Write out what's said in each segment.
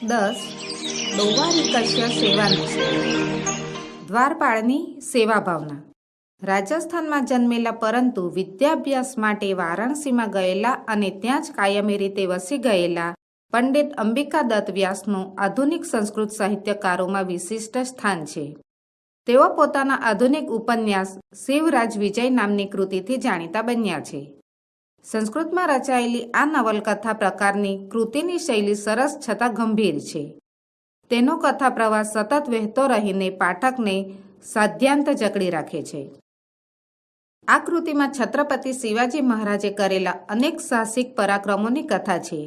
10. દૌવારિકસ્ય સેવાનિષ્ઠ. દ્વારપાળની સેવા ભાવના. રાજસ્થાનમાં જન્મેલા પરંતુ વિદ્યાભ્યાસ માટે વારાણસીમાં ગયેલા અને ત્યાં જ કાયમી રીતે વસી ગયેલા પંડિત અંબિકા દત્ત વ્યાસનું આધુનિક સંસ્કૃત સાહિત્યકારોમાં વિશિષ્ટ સ્થાન છે. તેઓ પોતાના આધુનિક ઉપન્યાસ શિવરાજ વિજય નામની કૃતિથી જાણીતા બન્યા છે. સંસ્કૃતમાં રચાયેલી આ નવલકથા પ્રકારની કૃતિની શૈલી સરસ છતાં ગંભીર છે. તેનો કથા પ્રવાહ સતત વહેતો રહીને પાઠકને સાધ્યાંત જકડી રાખે છે. આ કૃતિમાં છત્રપતિ શિવાજી મહારાજે કરેલા અનેક સાહસિક પરાક્રમોની કથા છે.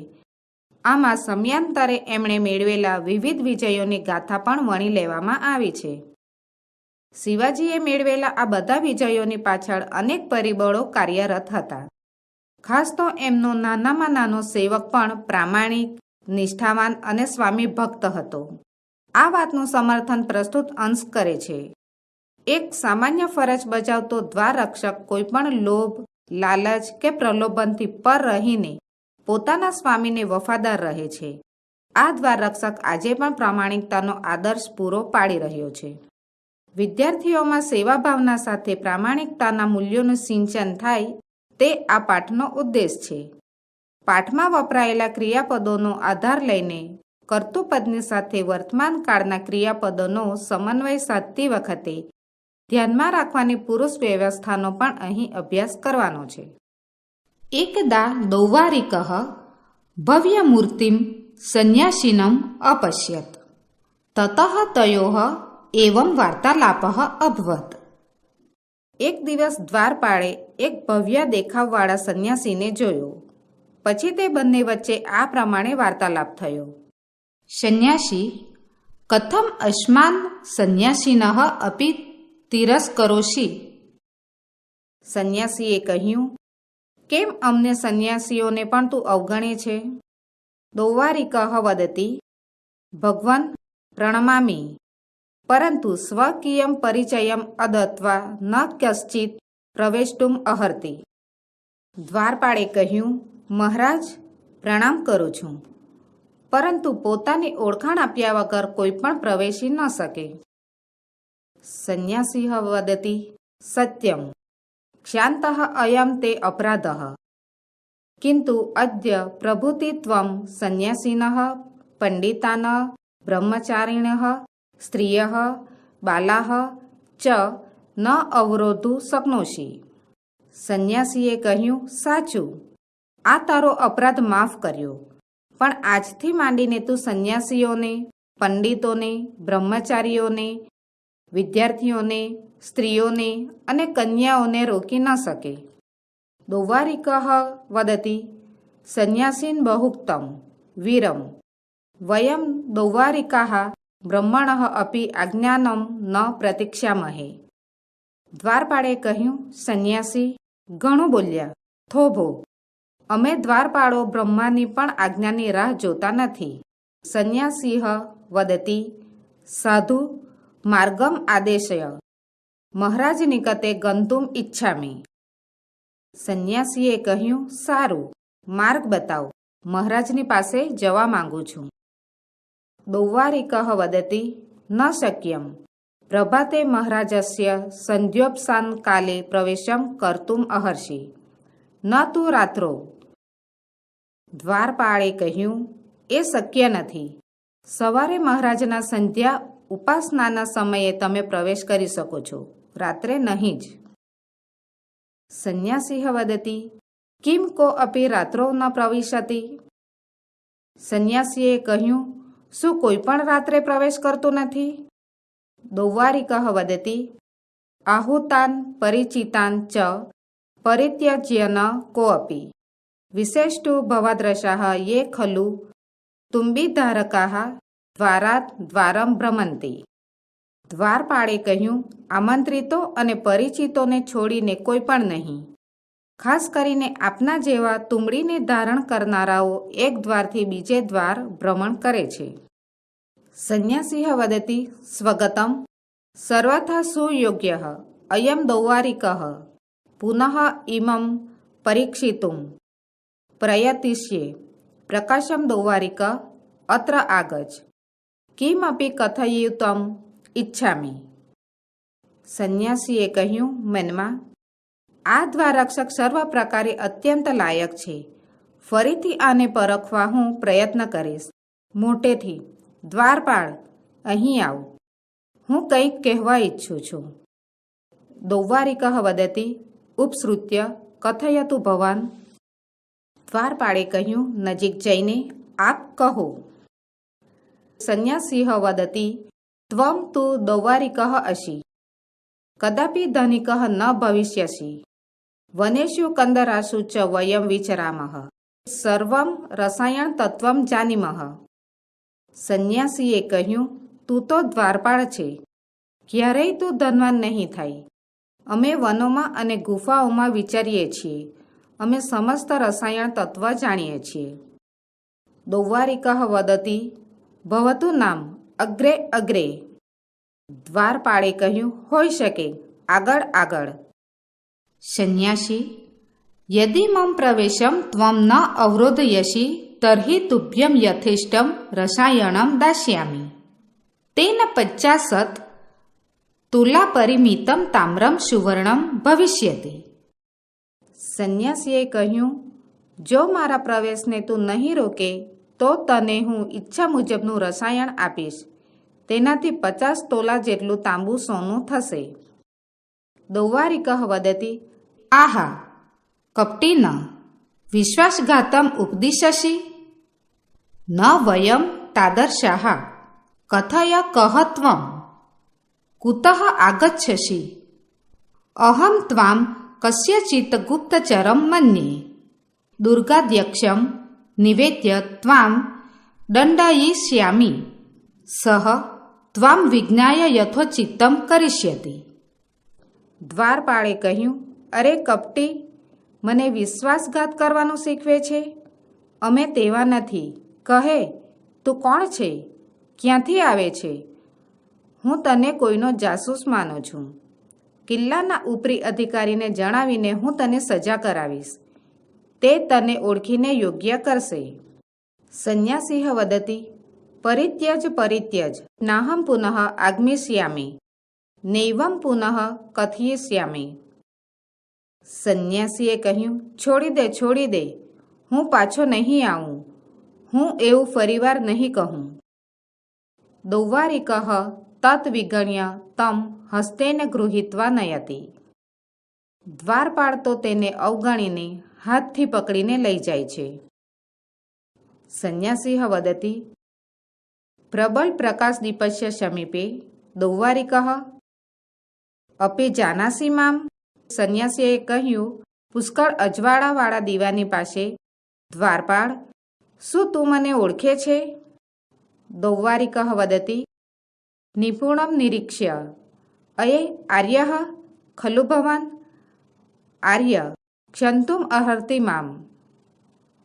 આમાં સમયાંતરે એમણે મેળવેલા વિવિધ વિજયોની ગાથા પણ વણી લેવામાં આવી છે. શિવાજીએ મેળવેલા આ બધા વિજયોની પાછળ અનેક પરિબળો કાર્યરત હતા. ખાસ તો એમનો નાનામાં નાનો સેવક પણ પ્રામાણિક, નિષ્ઠાવાન અને સ્વામી ભક્ત હતો. આ વાતનું સમર્થન પ્રસ્તુત અંશ કરે છે. એક સામાન્ય ફરજ બજાવતો દ્વાર રક્ષક કોઈપણ લોભ, લાલચ કે પ્રલોભનથી પર રહીને પોતાના સ્વામીને વફાદાર રહે છે. આ દ્વાર રક્ષક આજે પણ પ્રામાણિકતાનો આદર્શ પૂરો પાડી રહ્યો છે. વિદ્યાર્થીઓમાં સેવા ભાવના સાથે પ્રામાણિકતાના મૂલ્યોનું સિંચન થાય તે આ પાઠનો ઉદ્દેશ છે. પાઠમાં વપરાયેલા ક્રિયાપદોનો આધાર લઈને કર્તૃપદની સાથે વર્તમાન કાળના ક્રિયાપદોનો સમન્વય સાધતી વખતે ધ્યાનમાં રાખવાની પુરુષ વ્યવસ્થાનો પણ અહીં અભ્યાસ કરવાનો છે. એકદા દૌવારિકઃ ભવ્યમૂર્તિમ સંન્યાસિનમ અપશ્યત તતઃ તયોઃ એવં વાર્તાલાપઃ અભવત. એક દિવસ દ્વારપાળે એક ભવ્ય દેખાવવાળા સંન્યાસીને જોયો. પછી તે બંને વચ્ચે આ પ્રમાણે વાર્તાલાપ થયો. સંન્યાસી: કથમ અસ્માન સંન્યાસિનઃ અપી તિરસ્કરોષિ? સંન્યાસીએ કહ્યું, કેમ અમને સંન્યાસીઓને પણ તું અવગણે છે? દૌવારિકઃ વદતિ: ભગવન પ્રણમામિ, પરંતુ સ્વકીયમ પરિચયમ અદત્વા ન કશ્ચિત પ્રવેષ્ટુમ અર્હતિ. દ્વારપાળે કહ્યું, મહારાજ, પ્રણામ કરું છું, પરંતુ પોતાની ઓળખાણ આપ્યા વગર કોઈ પણ પ્રવેશી ન શકે. સંન્યાસી વદતિ: સત્યમ ક્ષાંતઃ અયમ તે અપરાધઃ, કિંતુ અદ્ય પ્રભુતિ ત્વં સંન્યાસિનઃ પંડિતાન બ્રહ્મચારિણઃ સ્ત્રિયઃ બાલાઃ ચ ન અવરોધું શક્નોષિ. સંન્યાસીએ કહ્યું, સાચું, આ તારો અપરાધ માફ કર્યો, પણ આજથી માંડીને તું સંન્યાસીઓને, પંડિતોને, બ્રહ્મચારીઓને, વિદ્યાર્થીઓને, સ્ત્રીઓને અને કન્યાઓને રોકી ન શકે. દૌવારિકઃ વદતિ: સંન્યાસીન બહુક્તમ વીરમ વયમ દૌવારિકાઃ બ્રહ્મણઃ અપી આજ્ઞાનમ ન પ્રતીક્ષામહે. દ્વારપાળે કહ્યું, સંન્યાસી, ઘણું બોલ્યા, થોભો. અમે દ્વારપાળો બ્રહ્માની પણ આજ્ઞાની રાહ જોતા નથી. સંન્યાસી વદતિ: સાધુ માર્ગમ આદેશય, મહારાજ નિકતે ગંતુમ ઇચ્છામિ. સંન્યાસીએ કહ્યું, સારું, માર્ગ બતાવ, મહારાજની પાસે જવા માંગુ છું. દૌવારિકઃ વદતિ: ન શક્યમ પ્રભાતે મહારાજસ્ય સંધ્યોપસાન કાલે પ્રવેશમ કર્તુમ અહર્ષિ, ન તુ રાત્રો. દ્વારપાળે કહ્યું, એ શક્ય નથી. સવારે મહારાજના સંધ્યા ઉપાસનાના સમયે તમે પ્રવેશ કરી શકો છો, રાત્રે નહીં જ. સંન્યાસી વદતિ: કિમ કો અપી રાત્રો ન પ્રવિશતિ? સંન્યાસીએ કહ્યું, શું કોઈ પણ રાત્રે પ્રવેશ કરતો નથી? દૌવારિકઃ વદતિ: આહુતાન પરિચિતાન ચ પરિત્યજ્ય ન કોઅપી વિશેષ્ટુ ભવાદ્રશાઃ યે ખલુ તુંબીધારકાઃ દ્વારાત દ્વારમ ભ્રમંતિ. દ્વારપાળે કહ્યું, આમંત્રિતો અને પરિચિતોને છોડીને કોઈ પણ નહીં. ખાસ કરીને આપના જેવા તુંબડીને ધારણ કરનારાઓ એક દ્વારથી બીજે દ્વાર ભ્રમણ કરે છે. સંન્યાસી વદતિ: સ્વગતમ સર્વથા સુયોગ્યઃ અયમ દૌવારિકઃ પુનઃ ઇમં પરીક્ષિતુમ પ્રયતિષ્યે. પ્રકાશમ દૌવારિક અત્ર આગજ કિમપી કથયિતુમ ઈચ્છામિ. સંન્યાસીએ કહ્યું મનમાં, આ દ્વારરક્ષક સર્વ પ્રકારે અત્યંત લાયક છે. ફરીથી આને પરખવા હું પ્રયત્ન કરીશ. મોટેથી, દ્વારપાળ, અહીં આવ, હું કંઈક કહેવા ઈચ્છું છું. દૌવારિકઃ વદતિ ઉપસૃત્ય કથયતુ ભવાન. દ્વારપાળે કહ્યું, નજીક જઈને આપ કહો. સંન્યાસી વદતિ ત્વં તુ દૌવારિકઃ અસી કદાપી ધનિકઃ ન ભવિષ્યસી વનેષુ કંદરાસુ ચ વયમ વિચરામઃ સર્વં રસાયણ તત્વં જાનીમઃ. સંન્યાસીએ કહ્યું, તું તો દ્વારપાળ છે, ક્યારેય તું ધનવાન નહીં થાય. અમે વનોમાં અને ગુફાઓમાં વિચરીએ છીએ. અમે સમસ્ત રસાયણ તત્વ જાણીએ છીએ. દૌવારિકઃ વદતિ ભવતુ નામ અગ્રે અગ્રે. દ્વારપાળે કહ્યું, હોઈ શકે, આગળ આગળ. સંન્યાસી યદિ મમ પ્રવેશમ ત્વમ ન અવરોધયસી તર્હિ તુભ્યમ યથેષ્ટમ રસાયણમ દાસ્યામિ. તેન 50 તુલા પરિમિતમ તામ્રમ સુવર્ણમ ભવિષ્યતિ. સંન્યાસીએ કહ્યું, જો મારા પ્રવેશને તું નહીં રોકે તો તને હું ઈચ્છા મુજબનું રસાયણ આપીશ. તેનાથી 50 તોલા જેટલું તાંબુ સોનું થશે. દૌવારિકઃ વદતિ આહા કપટી ન વિશ્વાસઘાતમ ઉપદિશસી ન વયમ તાદર્શાઃ કથય કહ ત્વં કુતઃ આગચ્છસી અહં ત્વાં કસ્યચિત ગુપ્તચરમ મન્યે દુર્ગાધ્યક્ષમ નિવેદ્ય ત્વાં દંડયિષ્યામિ સહ ત્વાં વિજ્ઞાય યથોચિત્તમ કરિષ્યતિ. દ્વારપાળે કહ્યું, અરે કપટી, મને વિશ્વાસઘાત કરવાનું શીખવે છે? અમે તેવા નથી. કહે, તું કોણ છે? ક્યાંથી આવે છે? હું તને કોઈનો જાસૂસ માનું છું. કિલ્લાના ઉપરી અધિકારીને જણાવીને હું તને સજા કરાવીશ. તે તને ઓળખીને યોગ્ય કરશે. સંન્યાસી વદતિ પરિત્યજ પરિત્યજ નાહમ પુનઃ આગમિષ્યામિ નૈવમ પુનઃ કથયિષ્યામિ. સંન્યાસીએ કહ્યું, છોડી દે, હું પાછો નહીં આવું. હું એવું ફરીવાર નહીં કહું. દૌવારિકઃ તત વિગણ્ય તમ હસ્તેન ગૃહીત્વા નયતિ. દ્વારપાળ તો તેને અવગણીને હાથથી પકડીને લઈ જાય છે. સંન્યાસી વદતિ પ્રબલ પ્રકાશદીપસ્ય સમીપે દૌવારિકઃ અપી જાનાસી મામ. સંન્યાસીએ કહ્યું, પુષ્કળ અજવાળાવાળા દીવાની પાસે. દ્વારપાળ, શું તું મને ઓળખે છે? દૌવારિકઃ વદતિ નિપુણમ નિરીક્ષ્ય અયે આર્યઃ ખલુ ભવાન. આર્ય ક્ષંતુમ અહર્તિ મામ.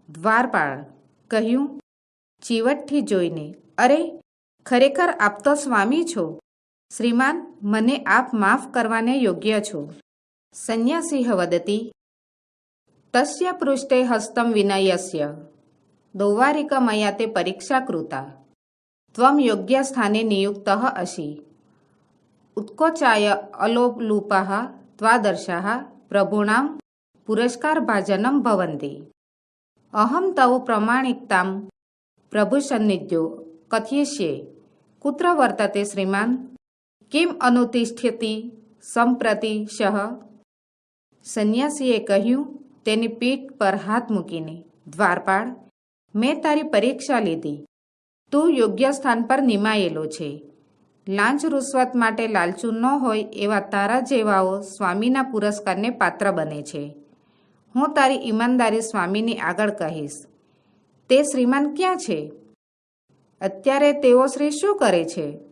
દ્વારપાળ કહ્યું, ચીવટથી જોઈને, અરે, ખરેખર આપ તો સ્વામી છો. શ્રીમાન, મને આપ માફ કરવાને યોગ્ય છો. સંન્યાસી વદતિ તસ્ય પૃષ્ઠે હસ્તમ વિનયસ્ય દૌવારિક મયા તે પરીક્ષા કૃતા ત્વમ યોગ્ય સ્થાને નિયુક્તઃ અસી ઉત્કોચાય અલોલુપાઃ ત્વાદર્શાઃ પ્રભૂણાં પુરસ્કારભાજનમ ભવન્તિ. અહં તવ પ્રમાણિકતાં પ્રભુસન્નિધ્યો કથયિષ્યે કુત્ર વર્તતે શ્રીમાન કિમ અનુતિષ્ઠ્યતિ સંપ્રતિ સહ. સંન્યાસીએ કહ્યું, તેની પીઠ પર હાથ મૂકીને, દ્વારપાળ, મેં તારી પરીક્ષા લીધી. તું યોગ્ય સ્થાન પર નિમાયેલો છે. લાંચ રૂશ્વત માટે લાલચુ ન હોય એવા તારા જેવાઓ સ્વામીના પુરસ્કારને પાત્ર બને છે. હું તારી ઈમાનદારી સ્વામીની આગળ કહીશ. તે શ્રીમાન ક્યાં છે? અત્યારે તેઓ શ્રી શું કરે છે?